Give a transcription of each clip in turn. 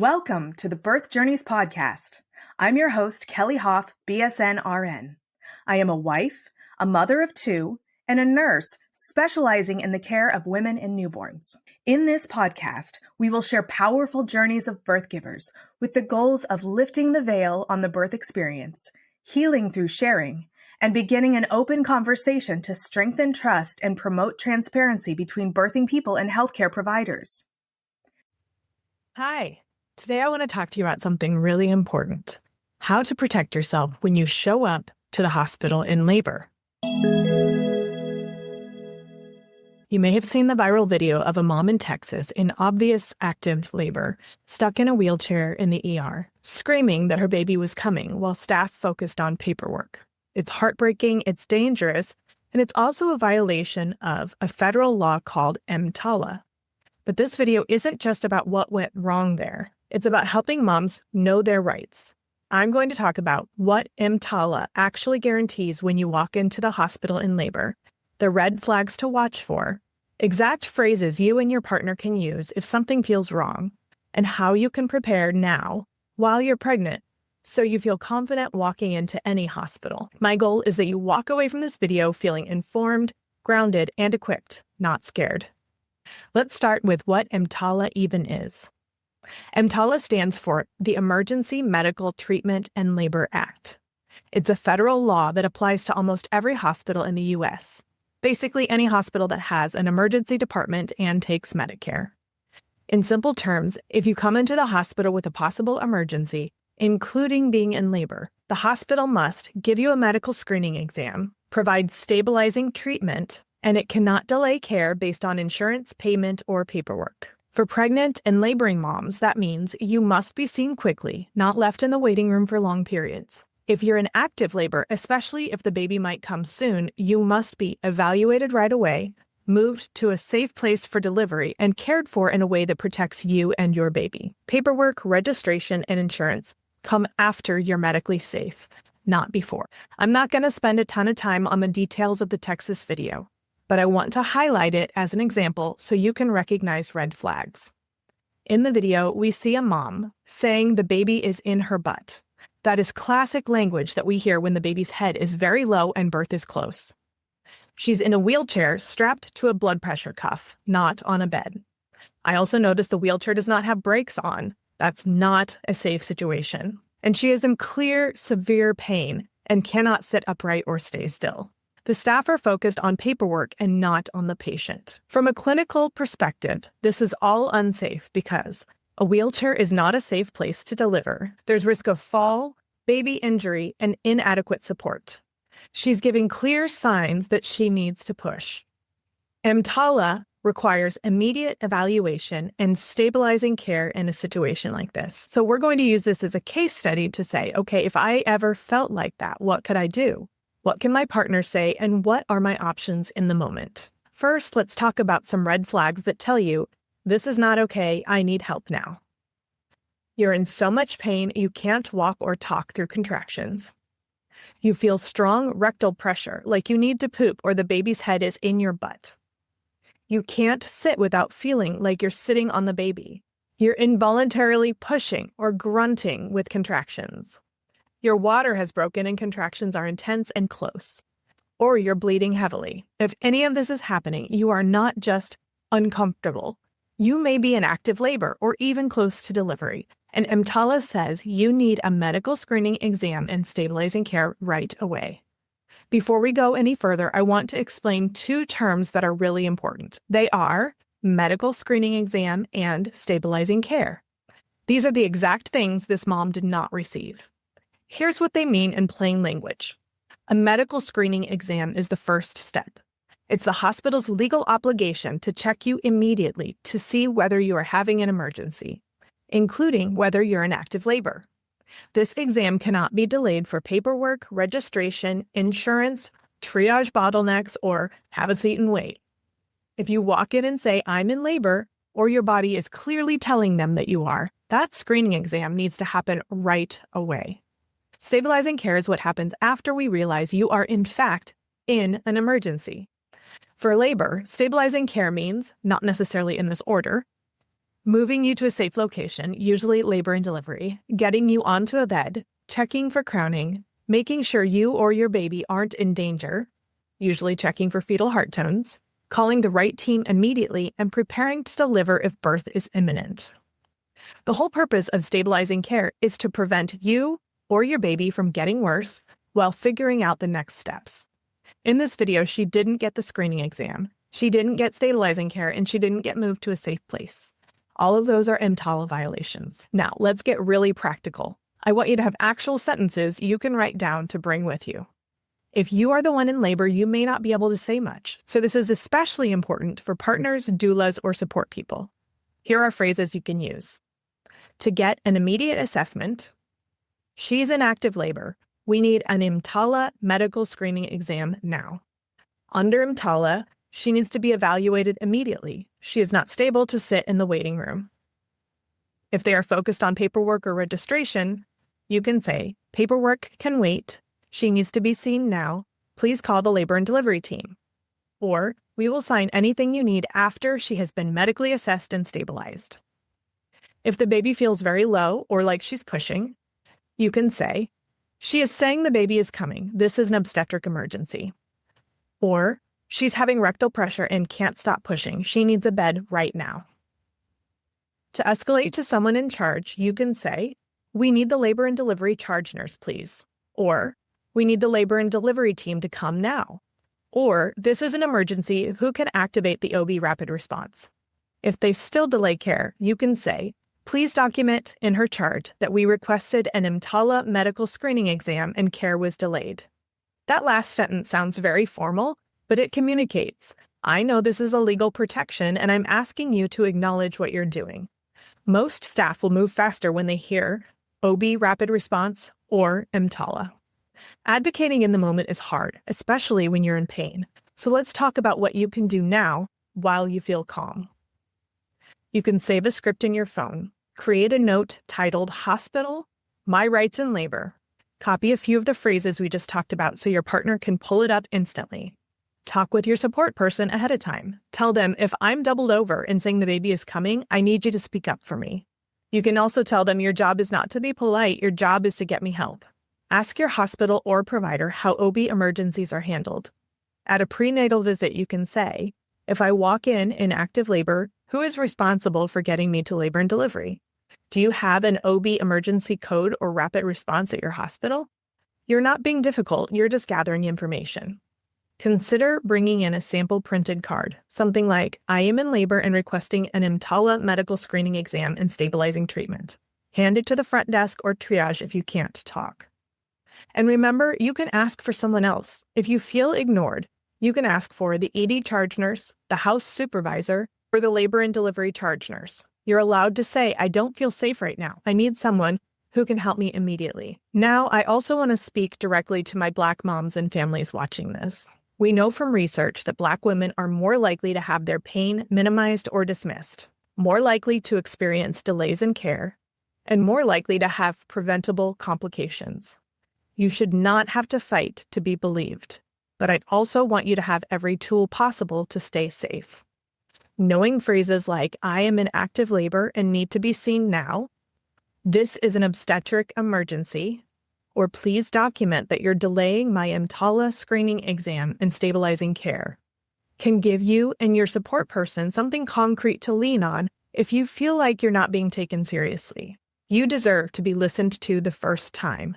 Welcome to the Birth Journeys podcast. I'm your host, Kelly Hoff, BSN RN. I am a wife, a mother of two, and a nurse specializing in the care of women and newborns. In this podcast, we will share powerful journeys of birth givers with the goals of lifting the veil on the birth experience, healing through sharing, and beginning an open conversation to strengthen trust and promote transparency between birthing people and healthcare providers. Hi. Today I want to talk to you about something really important: how to protect yourself when you show up to the hospital in labor. You may have seen the viral video of a mom in Texas in obvious active labor, stuck in a wheelchair in the ER, screaming that her baby was coming while staff focused on paperwork. It's heartbreaking, it's dangerous, and it's also a violation of a federal law called EMTALA. But this video isn't just about what went wrong there. It's about helping moms know their rights. I'm going to talk about what EMTALA actually guarantees when you walk into the hospital in labor, the red flags to watch for, exact phrases you and your partner can use if something feels wrong, and how you can prepare now while you're pregnant so you feel confident walking into any hospital. My goal is that you walk away from this video feeling informed, grounded, and equipped, not scared. Let's start with what EMTALA even is. EMTALA stands for the Emergency Medical Treatment and Labor Act. It's a federal law that applies to almost every hospital in the U.S., basically any hospital that has an emergency department and takes Medicare. In simple terms, if you come into the hospital with a possible emergency, including being in labor, the hospital must give you a medical screening exam, provide stabilizing treatment, and it cannot delay care based on insurance payment or paperwork. For pregnant and laboring moms, that means you must be seen quickly, not left in the waiting room for long periods. If you're in active labor, especially if the baby might come soon, you must be evaluated right away, moved to a safe place for delivery, and cared for in a way that protects you and your baby. Paperwork, registration, and insurance come after you're medically safe, not before. I'm not going to spend a ton of time on the details of the Texas video, but I want to highlight it as an example so you can recognize red flags. In the video, we see a mom saying the baby is in her butt. That is classic language that we hear when the baby's head is very low and birth is close. She's in a wheelchair strapped to a blood pressure cuff, not on a bed. I also noticed the wheelchair does not have brakes on. That's not a safe situation. And she is in clear, severe pain and cannot sit upright or stay still. The staff are focused on paperwork and not on the patient. From a clinical perspective, this is all unsafe because a wheelchair is not a safe place to deliver. There's risk of fall, baby injury, and inadequate support. She's giving clear signs that she needs to push. EMTALA requires immediate evaluation and stabilizing care in a situation like this. So we're going to use this as a case study to say, okay, if I ever felt like that, what could I do? What can my partner say, and what are my options in the moment? First, let's talk about some red flags that tell you, this is not okay, I need help now. You're in so much pain, you can't walk or talk through contractions. You feel strong rectal pressure, like you need to poop or the baby's head is in your butt. You can't sit without feeling like you're sitting on the baby. You're involuntarily pushing or grunting with contractions. Your water has broken and contractions are intense and close. Or you're bleeding heavily. If any of this is happening, you are not just uncomfortable. You may be in active labor or even close to delivery. And EMTALA says you need a medical screening exam and stabilizing care right away. Before we go any further, I want to explain two terms that are really important. They are medical screening exam and stabilizing care. These are the exact things this mom did not receive. Here's what they mean in plain language. A medical screening exam is the first step. It's the hospital's legal obligation to check you immediately to see whether you are having an emergency, including whether you're in active labor. This exam cannot be delayed for paperwork, registration, insurance, triage bottlenecks, or have a seat and wait. If you walk in and say, I'm in labor, or your body is clearly telling them that you are, that screening exam needs to happen right away. Stabilizing care is what happens after we realize you are, in fact, in an emergency. For labor, stabilizing care means, not necessarily in this order, moving you to a safe location, usually labor and delivery, getting you onto a bed, checking for crowning, making sure you or your baby aren't in danger, usually checking for fetal heart tones, calling the right team immediately, and preparing to deliver if birth is imminent. The whole purpose of stabilizing care is to prevent you or your baby from getting worse while figuring out the next steps. In this video, she didn't get the screening exam, she didn't get stabilizing care, and she didn't get moved to a safe place. All of those are EMTALA violations. Now, let's get really practical. I want you to have actual sentences you can write down to bring with you. If you are the one in labor, you may not be able to say much, so this is especially important for partners, doulas, or support people. Here are phrases you can use. To get an immediate assessment, she's in active labor. We need an EMTALA medical screening exam now. Under EMTALA, she needs to be evaluated immediately. She is not stable to sit in the waiting room. If they are focused on paperwork or registration, you can say, paperwork can wait. She needs to be seen now. Please call the labor and delivery team. Or, we will sign anything you need after she has been medically assessed and stabilized. If the baby feels very low or like she's pushing, you can say, she is saying the baby is coming. This is an obstetric emergency. Or, she's having rectal pressure and can't stop pushing. She needs a bed right now. To escalate to someone in charge, you can say, we need the labor and delivery charge nurse, please. Or, we need the labor and delivery team to come now. Or, this is an emergency. Who can activate the OB rapid response? If they still delay care, you can say, please document in her chart that we requested an EMTALA medical screening exam and care was delayed. That last sentence sounds very formal, but it communicates, I know this is a legal protection and I'm asking you to acknowledge what you're doing. Most staff will move faster when they hear OB rapid response or EMTALA. Advocating in the moment is hard, especially when you're in pain. So let's talk about what you can do now while you feel calm. You can save a script in your phone, create a note titled Hospital, My Rights in Labor. Copy a few of the phrases we just talked about so your partner can pull it up instantly. Talk with your support person ahead of time. Tell them, if I'm doubled over and saying the baby is coming, I need you to speak up for me. You can also tell them your job is not to be polite, your job is to get me help. Ask your hospital or provider how OB emergencies are handled. At a prenatal visit, you can say, if I walk in active labor, who is responsible for getting me to labor and delivery? Do you have an OB emergency code or rapid response at your hospital? You're not being difficult, you're just gathering information. Consider bringing in a sample printed card, something like, I am in labor and requesting an EMTALA medical screening exam and stabilizing treatment. Hand it to the front desk or triage if you can't talk. And remember, you can ask for someone else. If you feel ignored, you can ask for the ED charge nurse, the house supervisor, or the labor and delivery charge nurse. You're allowed to say, I don't feel safe right now. I need someone who can help me immediately. Now, I also want to speak directly to my Black moms and families watching this. We know from research that Black women are more likely to have their pain minimized or dismissed, more likely to experience delays in care, and more likely to have preventable complications. You should not have to fight to be believed, but I'd also want you to have every tool possible to stay safe. Knowing phrases like, I am in active labor and need to be seen now, this is an obstetric emergency, or please document that you're delaying my EMTALA screening exam and stabilizing care, can give you and your support person something concrete to lean on if you feel like you're not being taken seriously. You deserve to be listened to the first time.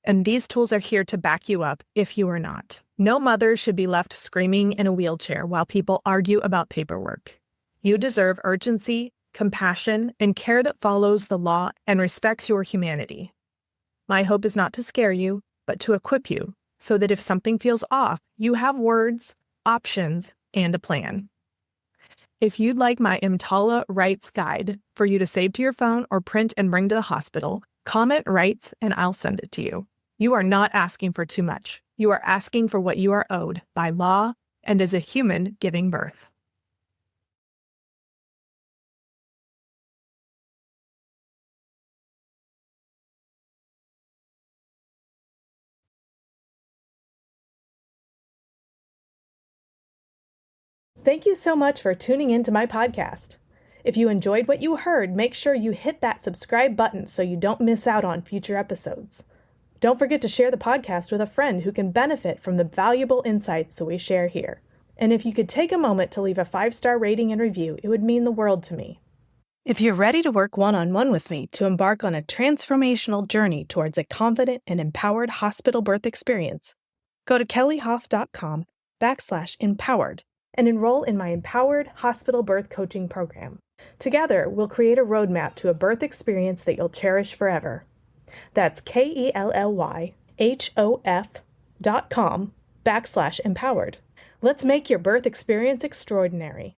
And these tools are here to back you up if you are not. No mother should be left screaming in a wheelchair while people argue about paperwork. You deserve urgency, compassion, and care that follows the law and respects your humanity. My hope is not to scare you, but to equip you so that if something feels off, you have words, options, and a plan. If you'd like my EMTALA Rights Guide for you to save to your phone or print and bring to the hospital, comment rights and I'll send it to you. You are not asking for too much. You are asking for what you are owed by law and as a human giving birth. Thank you so much for tuning into my podcast. If you enjoyed what you heard, make sure you hit that subscribe button so you don't miss out on future episodes. Don't forget to share the podcast with a friend who can benefit from the valuable insights that we share here. And if you could take a moment to leave a 5-star rating and review, it would mean the world to me. If you're ready to work one-on-one with me to embark on a transformational journey towards a confident and empowered hospital birth experience, go to kellyhoff.com/empowered and enroll in my Empowered Hospital Birth Coaching Program. Together, we'll create a roadmap to a birth experience that you'll cherish forever. That's KELLYHOF.com/empowered. Let's make your birth experience extraordinary.